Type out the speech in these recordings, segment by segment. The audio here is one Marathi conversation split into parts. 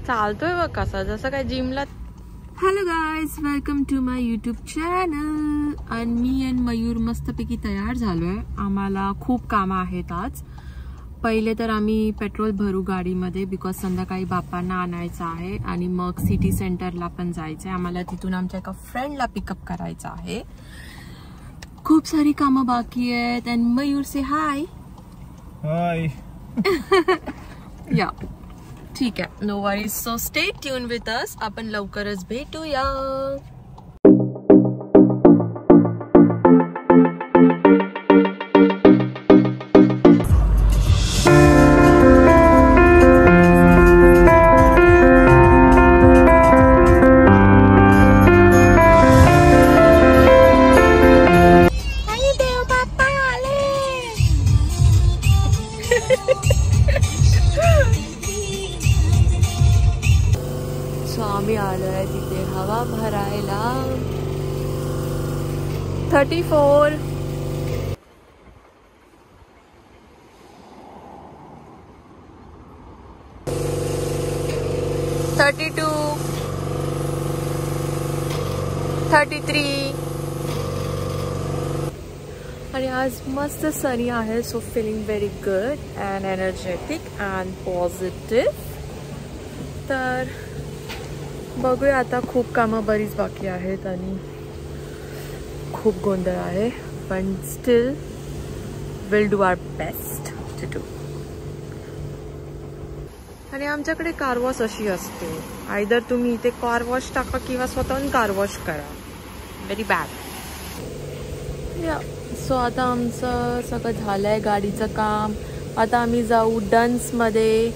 चालतोय बघ कसा, जसं काय जिमला. Hello guys, welcome to my YouTube channel. आणि मी आणि मयूर मस्तपैकी तयार झालोय. आम्हाला खूप कामं आहेत आज. पहिले तर आम्ही पेट्रोल भरू गाडीमध्ये, बिकॉज संध्याकाळी बापांना आणायचं आहे आणि मग सिटी सेंटरला पण जायचं आहे. आम्हाला तिथून आमच्या एका फ्रेंडला पिकअप करायचं आहे. खूप सारी कामं बाकी आहेत. आणि मयूर से हाय. हाय. या ठीक आहे, no worries. So stay tune with us. आपण लवकरच भेटूया. आम्ही आलोय तिथे हवा भरायला. 34 32 33 आणि आज मस्त सनी आहे. So feeling very good and energetic and positive. तर बघूया आता. खूप कामं बरीच बाकी आहेत आणि खूप गोंधळ आहे, पण still will do our best to do. आणि आमच्याकडे कार वॉश अशी असते, आयदर तुम्ही इथे कार वॉश टाका किंवा स्वतःहून कार वॉश करा. Very bad. या सो आता आमचं सगळं झालंय गाडीचं काम. आता आम्ही जाऊ डन्समध्ये.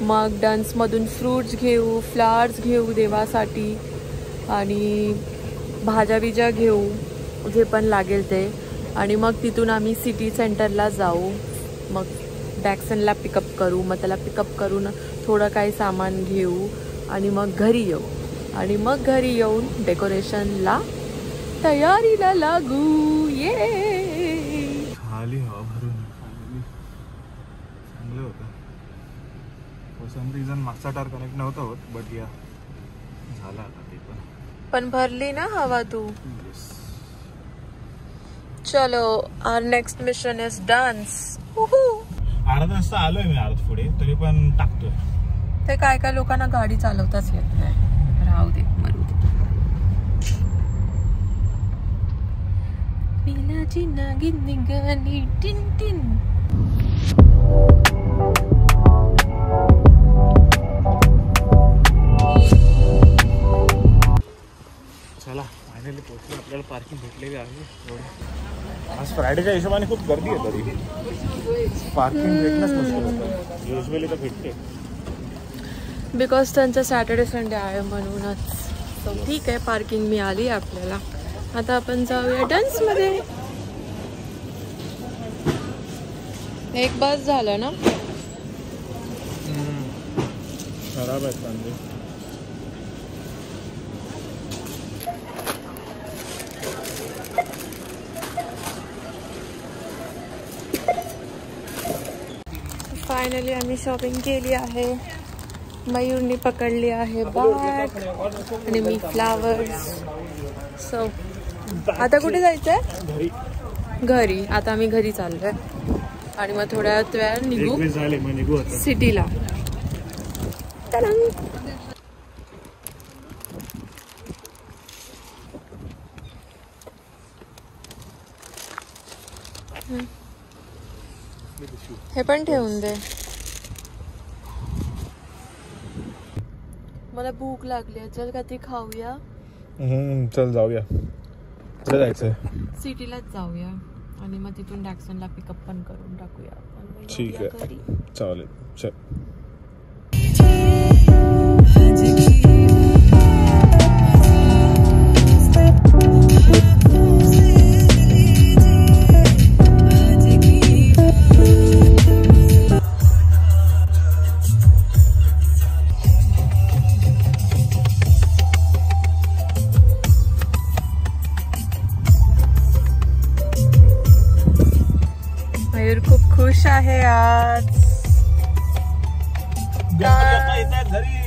मग डन्समधून फ्रूट्स घेऊ, फ्लावर्स घेऊ देवासाठी आणि भाज्या बिज्या घेऊ, जे पण लागेल ते. आणि मग तिथून आम्ही सिटी सेंटरला जाऊ. मग डॅक्सनला पिकअप करू. मग त्याला पिकअप करून थोडं काही सामान घेऊ आणि मग घरी येऊ. आणि मग घरी येऊन डेकोरेशनला तयारीला लागू. ये खाली हवा भरून चांगलं होतं. फॉर सम रिझन मागचा टायर कनेक्ट नव्हता होत, बट या झाला आता ते पण भरली ना हवा तू. चलो, आवर नेक्स्ट मिशन इज डान्स. अर्धा तास आलोय मी अर्ध पुढे, तरी पण टाकतोय. ते काय काय लोकांना गाडी चालवताच येत नाही. राहू दे, मरू दे. पिलाची नागिन निघाली टिन टिन. चला फायनली पोहोचलो. आपल्याला पार्किंग भेटलेली आहे. आज फ्रायडेच्या हिशोबाने खूप गर्दी आहे, तरी पार्किंग भेटणंच मुश्किल होतं. युजली तर भेटते, बिकॉज त्यांचा सॅटर्डे संडे आहे म्हणूनच. सो ठीक आहे, पार्किंग मिळाली आपल्याला. आता आपण जाऊया डान्समध्ये. एक बस झालं ना. खराब आहेत कांदे. फायनली आम्ही शॉपिंग केली आहे. मयूरनी पकडली आहे बॅग आणि मी फ्लावर्स. सो आता कुठे जायचंय? घरी. आता आम्ही घरी चाललोय आणि मग थोड्या वेळात निघू सिटीला. हे पण ठेवून दे. मला भूक लागली आहे. चल काहीतरी खाऊया. चल जाऊया. कुठे जायचंय? सिटीलाच जाऊया आणि मग तिथून डॅक्सनला पिकअप पण करून टाकूया. ठीक आहे, चालेल. चल. मयूर खूप खुश आहे आज. येतात घरी.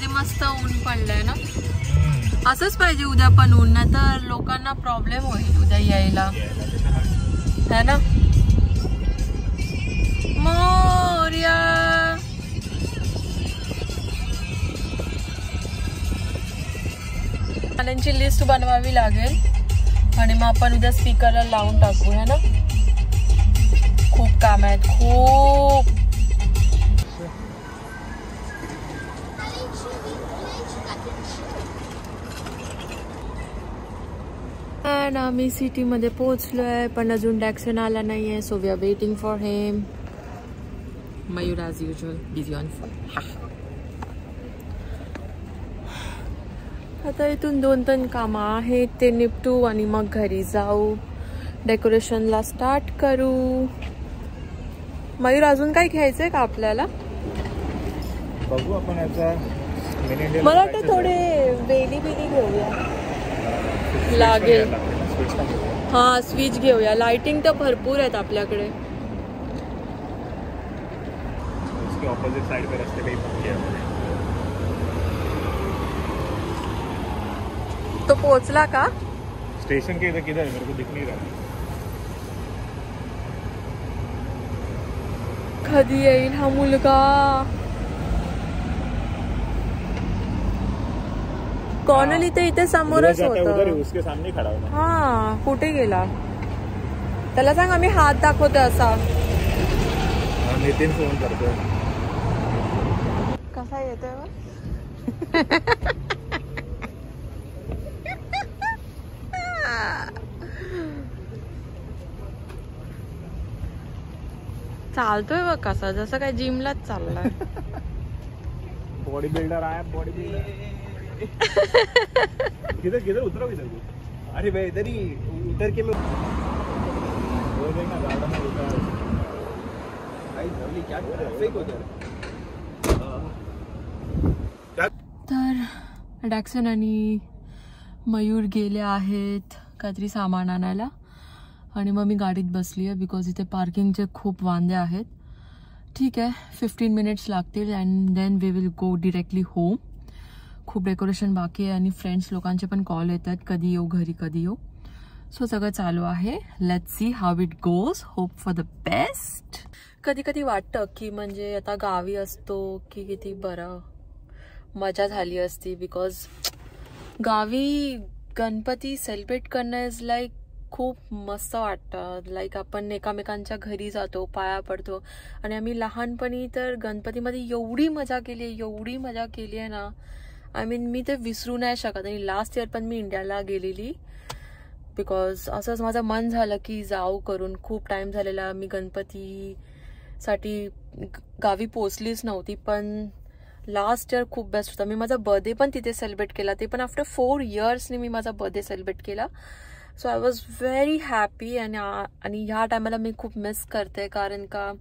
मस्त ऊन पडलंय ना. असंच पाहिजे उद्या पण ऊन, नाही तर लोकांना प्रॉब्लेम होईल उद्या यायला, है ना. मोरया गाण्यांची लिस्ट बनवावी लागेल आणि मग आपण उद्या स्पीकरला लावून टाकू, है ना. खूप काम आहेत, खूप. आम्ही सिटी मध्ये पोहोचलोय, पण अजून डॅक्सन आला नाहीये. So we are waiting for him. Mayur as usual busy on phone. आता इथून 2-3 कामं आहेत, ते निपटू आणि मग घरी जाऊ, डेकोरेशनला स्टार्ट करू. मयूर अजून काय घ्यायचंय का आपल्याला? बघू आपण याचा. मला वाटतं थोडे वेली घेऊया लागेल. हा, स्विच घेऊया. लाइटिंग तर भरपूर आहेत आपल्याकडे. ऑपोजिट साइड पे रस्ते पे तो पोहोचला का? स्टेशन के इधर किधर है? मेरे को दिख नहीं रहा. कधी येईल हा मुलगा? कॉर्नल इथे समोरच होतं. उसके सामने खड़ा हूं. हा, कुठे गेला? त्याला सांग आम्ही हात दाखवतो असा. नितीन फोन करतोय. कसा येतोय? चालतोय बघ कसा, जसं काय जिमलाच चाललाय. बॉडी बिल्डर आया, बॉडी बिल्डर. किधर किधर उतरो इधर को. अरे भाई इधर ही उतर के मैं वो देखना गार्डन में उतर. भाई जल्दी क्या कर रहा है? फेक उधर. तर डॅक्सन आणि मयूर गेले आहेत काहीतरी सामान आणायला आणि मग मी गाडीत बसली आहे बिकॉज इथे पार्किंगचे खूप वांदे आहेत. ठीक आहे, 15 मिनिट्स लागतील and then we will go directly home. खूप डेकोरेशन बाकी आहे आणि फ्रेंड्स लोकांचे पण कॉल येतात, कधी येऊ घरी, कधी येऊ. सो सगळं चालू आहे. Let's see how it goes. Hope for the best. कधी कधी वाटतं की म्हणजे आता गावी असतो की किती बरं मजा झाली असती, बिकॉज गावी गणपती सेलिब्रेट करणं इज लाईक खूप मस्त वाटतं. लाईक आपण एकामेकांच्या घरी जातो, पाया पडतो. आणि आम्ही लहानपणी तर गणपतीमध्ये एवढी मजा केली आहे ना. आय मीन मी ते विसरू नाही शकत. आणि लास्ट इयर पण मी इंडियाला गेलेली बिकॉज असंच माझं मन झालं की जाऊ करून. खूप टाइम झालेला मी गणपतीसाठी गावी पोचलीच नव्हती, पण लास्ट इयर खूप बेस्ट होता. मी माझा बर्थडे पण तिथे सेलिब्रेट केला, ते पण आफ्टर 4 इयर्सनी मी माझा बर्थडे सेलिब्रेट केला. So I was very happy. आणि ह्या टायमाला मी खूप मिस करते, कारण का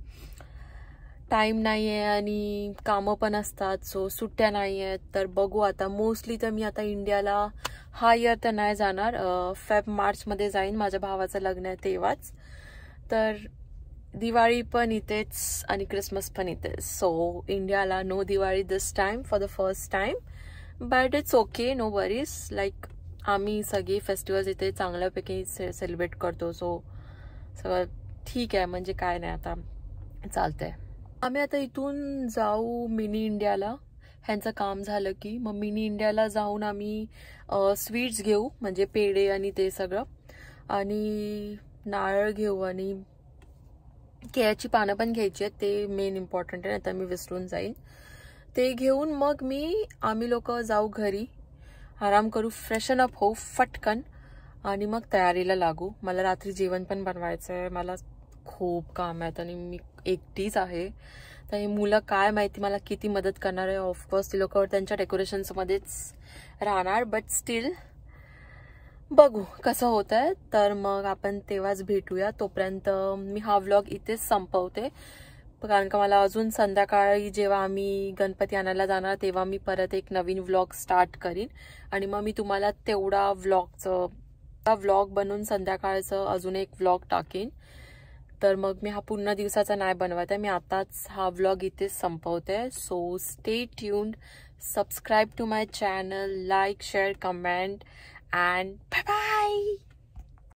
टाइम नाही आहे आणि कामं पण असतात. सो सुट्ट्या नाही आहेत. तर बघू आता. मोस्टली तर मी आता इंडियाला हा इयर तर नाही जाणार. फेब-मार्चमध्ये जाईन. माझ्या भावाचं लग्न आहे तेव्हाच. तर दिवाळी पण इथेच आणि क्रिसमस पण इथेच. सो इंडियाला no Diwali this time for the first time. But it's okay, no worries. Like आम्ही सगळे फेस्टिवल्स इथे चांगल्यापैकी सेलिब्रेट करतो. सो सगळं ठीक आहे, म्हणजे काय नाही, आता चालतंय. आम्ही आता इथून जाऊ मिनी इंडियाला. ह्यांचं काम झालं की मग मिनी इंडियाला जाऊन आम्ही स्वीट्स घेऊ, म्हणजे पेढे आणि ते सगळं, आणि नारळ घेऊ आणि केळ्याची पानं पण घ्यायची आहेत. ते मेन इम्पॉर्टंट आहे, आता मी विसरून जाईन. ते घेऊन मग आम्ही लोक जाऊ घरी, आराम करू, फ्रेशन अप होऊ फटकन आणि मग तयारीला लागू. मला रात्री जेवण पण बनवायचं आहे. मला खूप काम आहेत आणि मी एकटीच आहे, आता हे मुलं काय माहिती मला किती मदत करणार आहे. ऑफकोर्स ती लोक त्यांच्या डेकोरेशन्समध्येच राहणार, बट स्टील बघू कसं होत आहे. तर मग आपण तेव्हाच भेटूया. तोपर्यंत मी हा व्लॉग इथेच संपवते, कारण का मला अजून संध्याकाळी जेव्हा आम्ही गणपती आणायला जाणार तेव्हा मी परत एक नवीन व्लॉग स्टार्ट करीन आणि मग मी तुम्हाला तेवढा व्लॉग बनवून संध्याकाळचं अजून एक व्लॉग टाकेन. तर मग मी हा पूर्ण दिवसाचा नाही बनवत आहे, मी आताच हा व्लॉग इथेच संपवते. So stay tuned, subscribe to my channel, like, share, comment and bye bye.